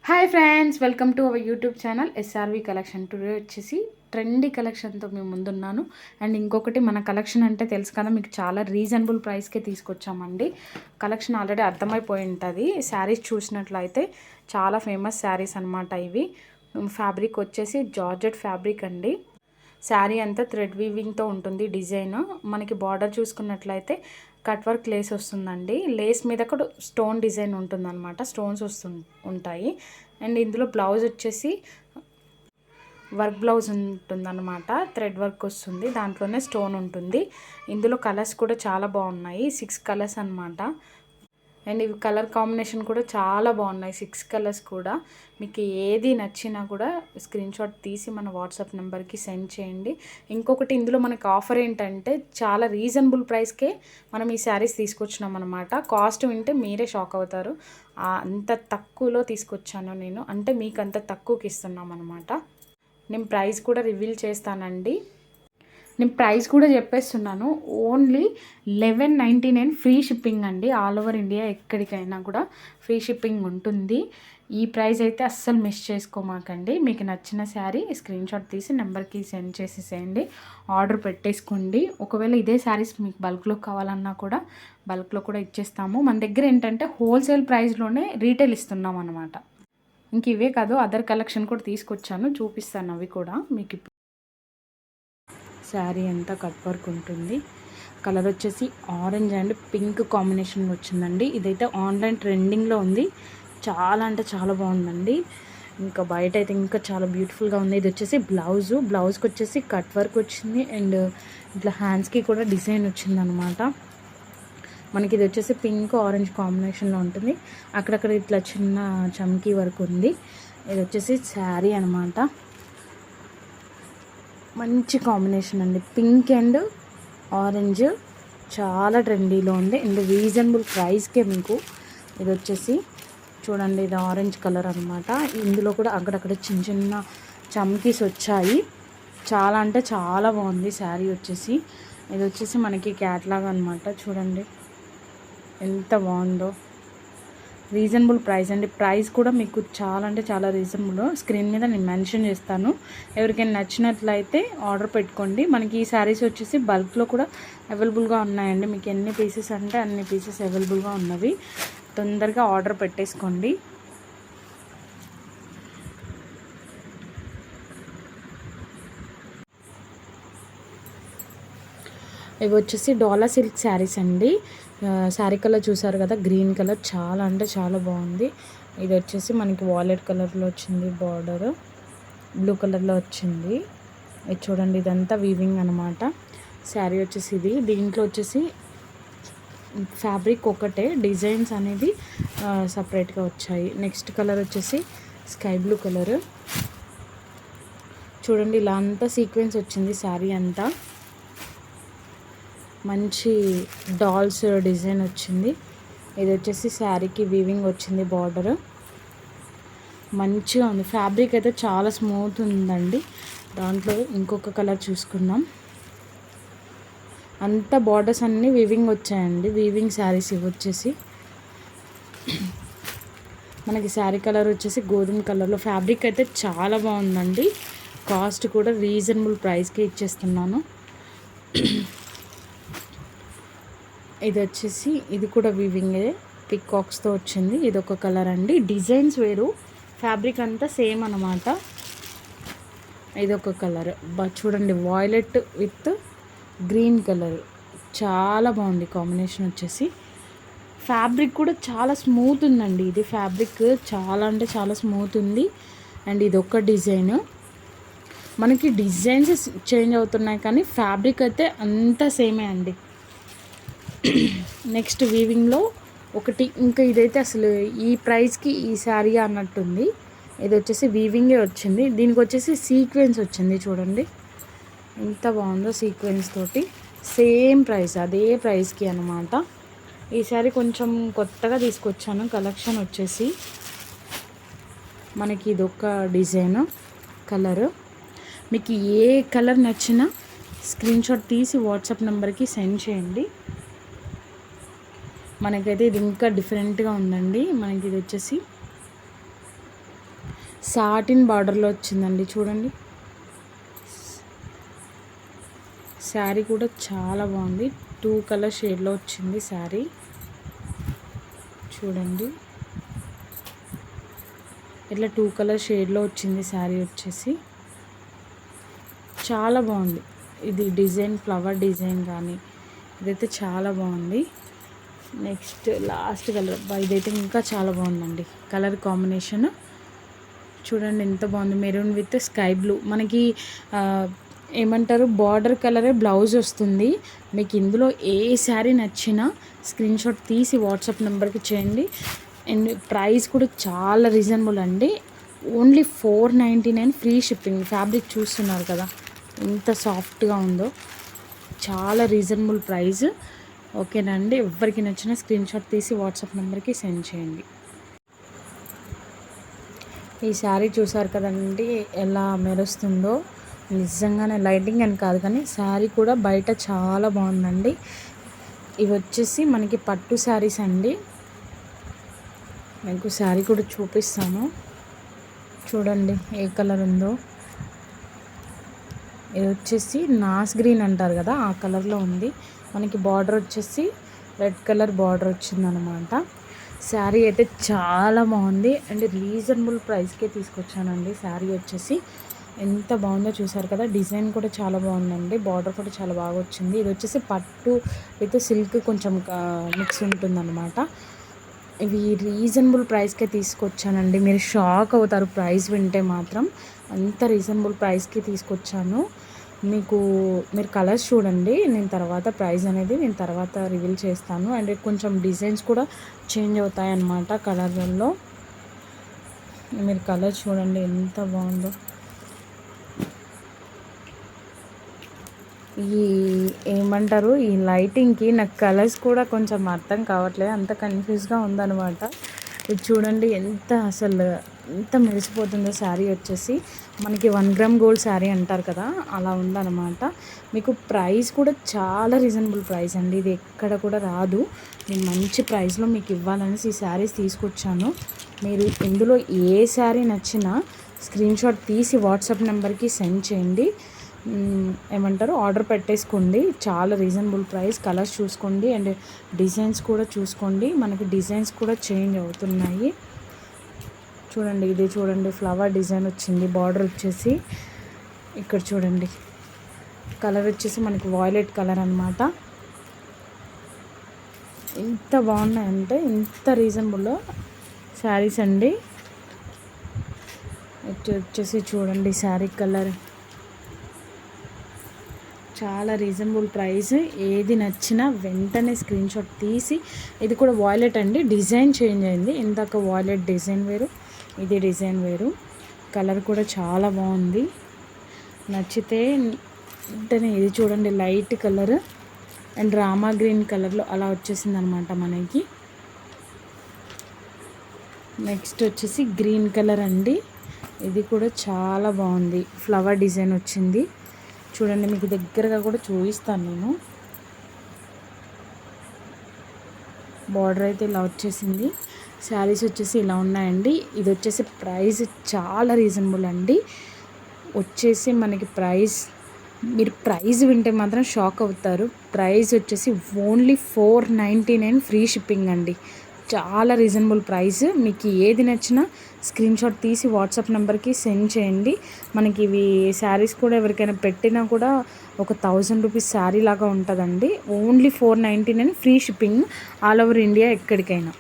Hi friends, welcome to our YouTube channel SRV collection. Today వచ్చేసి trendy కలెక్షన్తో మేము ముందున్నాను. And ఇంకొకటి, మన కలెక్షన్ అంటే తెలుసు కదా మీకు, చాలా రీజనబుల్ ప్రైస్కే తీసుకొచ్చామండి. కలెక్షన్ ఆల్రెడీ అర్థమైపోయి ఉంటుంది. శారీస్ చూసినట్లయితే చాలా ఫేమస్ శారీస్ అనమాట ఇవి. ఫ్యాబ్రిక్ వచ్చేసి జార్జెట్ ఫ్యాబ్రిక్ అండి. శారీ అంతా థ్రెడ్ వీవింగ్తో ఉంటుంది. డిజైన్ మనకి బార్డర్ చూసుకున్నట్లయితే కట్ వర్క్ లేస్ వస్తుందండి. లేస్ మీద కూడా స్టోన్ డిజైన్ ఉంటుందన్నమాట. స్టోన్స్ ఉంటాయి. అండ్ ఇందులో బ్లౌజ్ వచ్చేసి వర్క్ బ్లౌజ్ ఉంటుందన్నమాట. థ్రెడ్ వర్క్ వస్తుంది, దాంట్లోనే స్టోన్ ఉంటుంది. ఇందులో కలర్స్ కూడా చాలా బాగున్నాయి. 6 కలర్స్ అనమాట. అండ్ ఇవి కలర్ కాంబినేషన్ కూడా చాలా బాగున్నాయి. 6 కలర్స్ కూడా. మీకు ఏది నచ్చినా కూడా స్క్రీన్ షాట్ తీసి మన వాట్సాప్ నెంబర్కి సెండ్ చేయండి. ఇంకొకటి, ఇందులో మనకు ఆఫర్ ఏంటంటే చాలా రీజనబుల్ ప్రైస్కే మనం ఈ శారీస్ తీసుకొచ్చినాం అనమాట. కాస్ట్ వింటే మీరే షాక్ అవుతారు. అంత తక్కువలో తీసుకొచ్చాను నేను, అంటే మీకు అంత తక్కువకి ఇస్తున్నాం అనమాట. నేను ప్రైస్ కూడా రివీల్ చేస్తానండి. నేను ప్రైస్ కూడా చెప్పేస్తున్నాను. ఓన్లీ 1199 ఫ్రీ షిప్పింగ్ అండి. ఆల్ ఓవర్ ఇండియా ఎక్కడికైనా కూడా ఫ్రీ షిప్పింగ్ ఉంటుంది. ఈ ప్రైస్ అయితే అస్సలు మిస్ చేసుకోమాకండి. మీకు నచ్చిన శారీ స్క్రీన్ షాట్ తీసి నెంబర్కి సెండ్ చేసేసేయండి. ఆర్డర్ పెట్టేసుకోండి. ఒకవేళ ఇదే శారీస్ మీకు బల్క్లో కావాలన్నా కూడా బల్క్లో కూడా ఇచ్చేస్తాము. మన దగ్గర ఏంటంటే హోల్సేల్ ప్రైస్లోనే రీటైల్ ఇస్తున్నాం అనమాట. ఇంక ఇవే కాదు, అదర్ కలెక్షన్ కూడా తీసుకొచ్చాను, చూపిస్తాను అవి కూడా మీకు. శారీ అంతా కట్ వర్క్ ఉంటుంది. కలర్ వచ్చేసి ఆరెంజ్ అండ్ పింక్ కాంబినేషన్ వచ్చిందండి. ఇదైతే ఆన్లైన్ ట్రెండింగ్లో ఉంది. చాలా అంటే చాలా బాగుందండి. ఇంకా బయట అయితే ఇంకా చాలా బ్యూటిఫుల్గా ఉంది. ఇది వచ్చేసి బ్లౌజ్కి వచ్చేసి కట్ వర్క్ వచ్చింది. అండ్ ఇట్లా హ్యాండ్స్కి కూడా డిజైన్ వచ్చిందనమాట. మనకి ఇది వచ్చేసి పింక్ ఆరెంజ్ కాంబినేషన్లో ఉంటుంది. అక్కడక్కడ ఇట్లా చిన్న చమ్కీ వర్క్ ఉంది. ఇది వచ్చేసి శారీ అనమాట. మంచి కాంబినేషన్ అండి. పింక్ అండ్ ఆరెంజ్ చాలా ట్రెండీలో ఉంది. అండ్ రీజనబుల్ ప్రైస్కే మీకు ఇది వచ్చేసి చూడండి, ఇది ఆరెంజ్ కలర్ అనమాట. ఇందులో కూడా అక్కడక్కడ చిన్న చిన్న చమ్కీస్ వచ్చాయి. చాలా అంటే చాలా బాగుంది శారీ వచ్చేసి. ఇది వచ్చేసి మనకి క్యాట్లాగ్ అనమాట. చూడండి ఎంత బాగుందో. రీజనబుల్ ప్రైస్ అండి. ప్రైస్ కూడా మీకు చాలా అంటే చాలా రీజనబుల్. స్క్రీన్ మీద నేను మెన్షన్ చేస్తాను. ఎవరికైనా నచ్చినట్లయితే ఆర్డర్ పెట్టుకోండి. మనకి ఈ శారీస్ వచ్చేసి బల్క్లో కూడా అవైలబుల్గా ఉన్నాయండి. మీకు ఎన్ని పీసెస్ అంటే అన్ని పీసెస్ అవైలబుల్గా ఉన్నవి. తొందరగా ఆర్డర్ పెట్టేసుకోండి. ఇవి వచ్చేసి డోలా సిల్క్ శారీస్ అండి. శారీ కలర్ చూసారు కదా, గ్రీన్ కలర్, చాలా అంటే చాలా బాగుంది. ఇది వచ్చేసి మనకి వాలెట్ కలర్లో వచ్చింది. బార్డర్ బ్లూ కలర్లో వచ్చింది. ఇది చూడండి, ఇదంతా వీవింగ్ అనమాట. శారీ వచ్చేసి ఇది. దీంట్లో వచ్చేసి ఫ్యాబ్రిక్ ఒకటే, డిజైన్స్ అనేది సపరేట్గా వచ్చాయి. నెక్స్ట్ కలర్ వచ్చేసి స్కై బ్లూ కలర్. చూడండి, ఇలా అంతా సీక్వెన్స్ వచ్చింది శారీ అంతా. మంచి డాల్స్ డిజైన్ వచ్చింది. ఇది వచ్చేసి శారీకి వీవింగ్ వచ్చింది. బార్డర్ మంచిగా ఉంది. ఫ్యాబ్రిక్ అయితే చాలా స్మూత్ ఉందండి. దాంట్లో ఇంకొక కలర్ చూసుకుందాం. అంతా బార్డర్స్ అన్నీ వీవింగ్ వచ్చాయండి. వీవింగ్ శారీస్ ఇవి వచ్చేసి మనకి శారీ కలర్ వచ్చేసి గోధుమ కలర్లో. ఫ్యాబ్రిక్ అయితే చాలా బాగుందండి. కాస్ట్ కూడా రీజనబుల్ ప్రైస్కి ఇచ్చేస్తున్నాను. ఇది వచ్చేసి ఇది కూడా వీవింగే, పికాక్స్తో వచ్చింది. ఇది ఒక కలర్ అండి. డిజైన్స్ వేరు, ఫ్యాబ్రిక్ అంతా సేమ్ అనమాట. ఇది ఒక కలర్. చూడండి, వాయిలెట్ విత్ గ్రీన్ కలర్, చాలా బాగుంది కాంబినేషన్ వచ్చేసి. ఫ్యాబ్రిక్ కూడా చాలా స్మూత్ ఉందండి. ఇది ఫ్యాబ్రిక్ చాలా అంటే చాలా స్మూత్ ఉంది. అండ్ ఇది ఒక డిజైన్. మనకి డిజైన్స్ చేంజ్ అవుతున్నాయి కానీ ఫ్యాబ్రిక్ అయితే అంతా సేమే అండి. నెక్స్ట్ వీవింగ్లో ఒకటి, ఇంకా ఇదైతే అసలు ఈ ప్రైస్కి ఈ శారీ అన్నట్టుంది. ఇది వచ్చేసి వీవింగే వచ్చింది. దీనికి వచ్చేసి సీక్వెన్స్ వచ్చింది. చూడండి ఎంత బాగుందో సీక్వెన్స్ తోటి. సేమ్ ప్రైస్, అదే ప్రైస్కి అనమాట. ఈ శారీ కొంచెం కొత్తగా తీసుకొచ్చాను. కలెక్షన్ వచ్చేసి మనకి ఇదొక డిజైన్ కలరు. మీకు ఏ కలర్ నచ్చినా స్క్రీన్ షాట్ తీసి వాట్సాప్ నెంబర్కి సెండ్ చేయండి. మనకైతే ఇది ఇంకా డిఫరెంట్గా ఉందండి. మనకి ఇది వచ్చేసి సాటిన్ బార్డర్లో వచ్చిందండి చూడండి. శారీ కూడా చాలా బాగుంది. 2 కలర్ షేడ్లో వచ్చింది శారీ చూడండి. ఇట్లా 2 కలర్ షేడ్లో వచ్చింది శారీ వచ్చేసి చాలా బాగుంది. ఇది డిజైన్ ఫ్లవర్ డిజైన్ కానీ ఇదైతే చాలా బాగుంది. నెక్స్ట్ లాస్ట్ కలర్ ఇదైతే ఇంకా చాలా బాగుందండి. కలర్ కాంబినేషన్ చూడండి ఎంత బాగుంది. Maroon with sky blue. మనకి ఏమంటారు బార్డర్ కలరే బ్లౌజ్ వస్తుంది. మీకు ఇందులో ఏ శారీ నచ్చినా స్క్రీన్ షాట్ తీసి వాట్సాప్ నెంబర్కి చేయండి. అండ్ ప్రైస్ కూడా చాలా రీజనబుల్ అండి. Only 499 free shipping. ఫ్యాబ్రిక్ చూస్తున్నారు కదా ఎంత సాఫ్ట్గా ఉందో. చాలా రీజనబుల్ ప్రైస్. ఓకేనండి, ఎవరికి నచ్చినా స్క్రీన్ షాట్ తీసి వాట్సాప్ నెంబర్కి సెండ్ చేయండి. ఈ శారీ చూసారు కదండి ఎలా మెరుస్తుందో. నిజంగానే లైటింగ్ అని కాదు కానీ శారీ కూడా బయట చాలా బాగుందండి. ఇవి వచ్చేసి మనకి పట్టు శారీస్ అండి. మీకు శారీ కూడా చూపిస్తాను చూడండి ఏ కలర్ ఉందో. ఇది వచ్చేసి నాస్ గ్రీన్ అంటారు కదా ఆ కలర్లో ఉంది. మనకి బార్డర్ వచ్చేసి రెడ్ కలర్ బార్డర్ వచ్చిందనమాట. శారీ అయితే చాలా బాగుంది అండ్ రీజనబుల్ ప్రైస్కే తీసుకొచ్చానండి. శారీ వచ్చేసి ఎంత బాగుందో చూసారు కదా. డిజైన్ కూడా చాలా బాగుందండి. బార్డర్ కూడా చాలా బాగా వచ్చింది. ఇది వచ్చేసి పట్టు విత్ సిల్క్ కొంచెం మిక్స్ ఉంటుందన్నమాట. ఇవి రీజనబుల్ ప్రైస్కే తీసుకొచ్చానండి. మీరు షాక్ అవుతారు ప్రైస్ వింటే మాత్రం. అంత రీజనబుల్ ప్రైస్కి తీసుకొచ్చాను. మీరు కలర్స్ చూడండి. నేను తర్వాత రివీల్ చేస్తాను. అండ్ కొంచెం డిజైన్స్ కూడా చేంజ్ అవుతాయి అన్నమాట కలర్లలో. మీరు కలర్స్ చూడండి ఎంత బాగుందో. ఏమంటారు ఈ లైటింగ్కి నాకు కలర్స్ కూడా కొంచెం అర్థం కావట్లేదు. అంత కన్ఫ్యూజ్గా ఉందన్నమాట. ఇది చూడండి ఎంత మెరిసిపోతుందో శారీ వచ్చేసి. మనకి 1 గ్రామ్ గోల్డ్ శారీ అంటారు కదా అలా ఉందన్నమాట. మీకు ప్రైస్ కూడా చాలా రీజనబుల్ ప్రైస్ అండి. ఇది ఎక్కడ కూడా రాదు. నేను మంచి ప్రైస్లో మీకు ఇవ్వాలనేసి ఈ శారీస్ తీసుకొచ్చాను. మీరు ఇందులో ఏ శారీ నచ్చినా స్క్రీన్ షాట్ తీసి వాట్సాప్ నెంబర్కి సెండ్ చేయండి. ఆర్డర్ పెట్టేసుకోండి. చాలా రీజనబుల్ ప్రైస్. కలర్స్ చూసుకోండి అండ్ డిజైన్స్ కూడా చూసుకోండి. మనకి డిజైన్స్ కూడా చేంజ్ అవుతున్నాయి చూడండి. ఇది చూడండి ఫ్లవర్ డిజైన్ వచ్చింది. బార్డర్ వచ్చేసి ఇక్కడ చూడండి. కలర్ వచ్చేసి మనకి వాయిలెట్ కలర్ అన్నమాట. ఎంత బాగున్నాయంటే ఇంత రీజనబుల్లో శారీస్ అండి. వచ్చేసి చూడండి శారీ కలర్ చాలా రీజనబుల్ ప్రైస్. ఏది నచ్చినా వెంటనే స్క్రీన్ షాట్ తీసి. ఇది కూడా వాయిలెట్ అండి. డిజైన్ చేంజ్ అయింది. ఇందాక వాయిలెట్ డిజైన్ వేరు, ఇది డిజైన్ వేరు. కలర్ కూడా చాలా బాగుంది. నచ్చితే వెంటనే ఇది చూడండి light colour and Rama green కలర్లో అలా వచ్చేసింది అనమాట మనకి. నెక్స్ట్ వచ్చేసి గ్రీన్ కలర్ అండి. ఇది కూడా చాలా బాగుంది. ఫ్లవర్ డిజైన్ వచ్చింది చూడండి. మీకు దగ్గరగా కూడా చూపిస్తాను నేను. బార్డర్ అయితే ఇలా వచ్చేసింది. శారీస్ వచ్చేసి ఇలా ఉన్నాయండి. ఇది వచ్చేసి ప్రైస్ చాలా రీజనబుల్ అండి. వచ్చేసి మనకి మీరు ప్రైస్ వింటే మాత్రం షాక్ అవుతారు. ప్రైస్ వచ్చేసి ఓన్లీ 499 ఫ్రీ షిప్పింగ్ అండి. చాలా రీజనబుల్ ప్రైస్. మీకు ఏది నచ్చినా స్క్రీన్ షాట్ తీసి వాట్సాప్ నెంబర్కి సెండ్ చేయండి. మనకి ఇవి శారీస్ కూడా ఎవరికైనా పెట్టినా కూడా ఒక 1000 రూపీస్ శారీ లాగా ఉంటుందండి. Only 499 free shipping all over India ఎక్కడికైనా.